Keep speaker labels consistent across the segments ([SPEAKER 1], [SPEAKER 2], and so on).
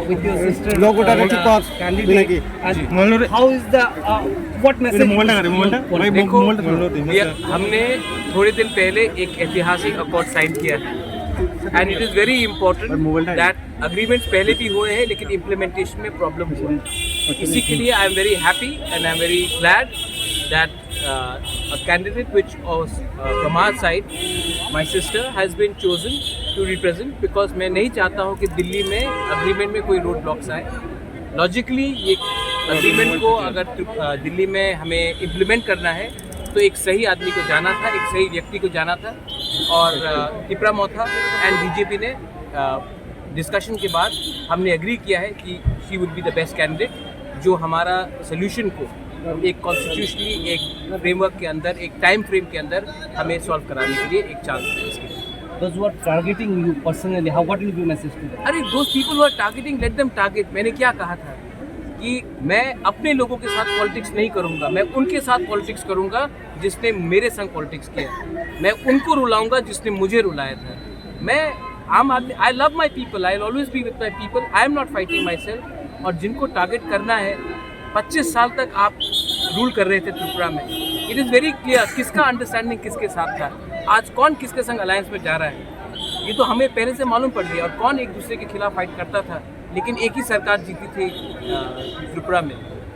[SPEAKER 1] with your sister.
[SPEAKER 2] লোগোটা একটু pass
[SPEAKER 1] candidate.
[SPEAKER 2] নাকি
[SPEAKER 1] And how is the what message?
[SPEAKER 3] देखो हमने थोड़े दिन पहले एक ऐतिहासिक अकॉर्ड साइन किया है and it is very important that agreements पहले भी हुए हैं लेकिन इम्प्लीमेंटेशन में प्रॉब्लम हुआ है. इसी के लिए I am very happy and I am very glad that a candidate which was from our side, my sister has been chosen to represent because मैं नहीं चाहता हूँ कि दिल्ली में अग्रीमेंट में कोई रोड ब्लॉक्स आए. लॉजिकली ये अग्रीमेंट को अगर दिल्ली में हमें इम्प्लीमेंट करना है तो एक सही आदमी को जाना था, एक सही व्यक्ति को जाना था और तिपरा मोथा एंड बीजेपी ने डिस्कशन के बाद हमने एग्री किया है कि she would be the best candidate जो हमारा सोल्यूशन को एक कॉन्स्टिट्यूशनली एक फ्रेमवर्क के अंदर एक टाइम फ्रेम के अंदर हमें सॉल्व कराने के लिए एक चांस है इसके लिए.
[SPEAKER 1] Those who are targeting you personally, what will be your message to them?
[SPEAKER 3] अरे दोस्त people are targeting, let them target. मैंने क्या कहा था कि मैं अपने लोगों के साथ पॉलिटिक्स नहीं करूंगा, मैं उनके साथ पॉलिटिक्स करूंगा जिसने मेरे संग पॉलिटिक्स किया. मैं उनको रुलाऊंगा जिसने मुझे रुलाया था. मैं आम आदमी, I love my people, I will always be with my people. I am not fighting my self. और जिनको टारगेट करना है, 25 साल तक आप रूल कर रहे थे त्रिपुरा में. इट इज़ वेरी क्लियर किसका अंडरस्टैंडिंग किसके साथ था. आज कौन किसके संग अलायंस में जा रहा है ये तो हमें पहले से मालूम पड़ गया. और कौन एक दूसरे के खिलाफ फाइट करता था, लेकिन एक ही सरकार जीती थी त्रिपुरा में.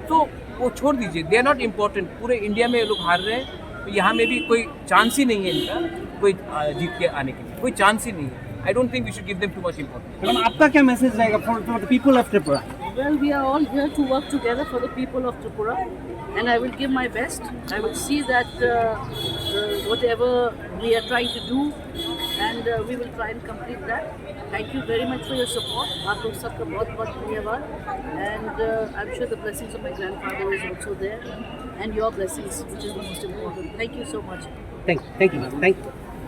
[SPEAKER 3] तो वो छोड़ दीजिए, दे आर नॉट इम्पोर्टेंट. पूरे इंडिया में लोग हार रहे हैं तो यहाँ में भी कोई चांस ही नहीं है इनका कोई जीत के आने के लिए. कोई चांस ही नहीं है. I don't think we should give them too much importance.
[SPEAKER 1] Madam आपका क्या मैसेज रहेगा for the people of Tripura?
[SPEAKER 4] Well, we are all here to work together for the people of Tripura, and I will give my best. I will see that whatever we are trying to do, and we will try and complete that. Thank you very much for your support. आप लोग सबका बहुत बहुत धन्यवाद. And I'm sure the blessings of my grandfather is also there, and your blessings, which is the most important. Thank you so much.
[SPEAKER 1] Thank you.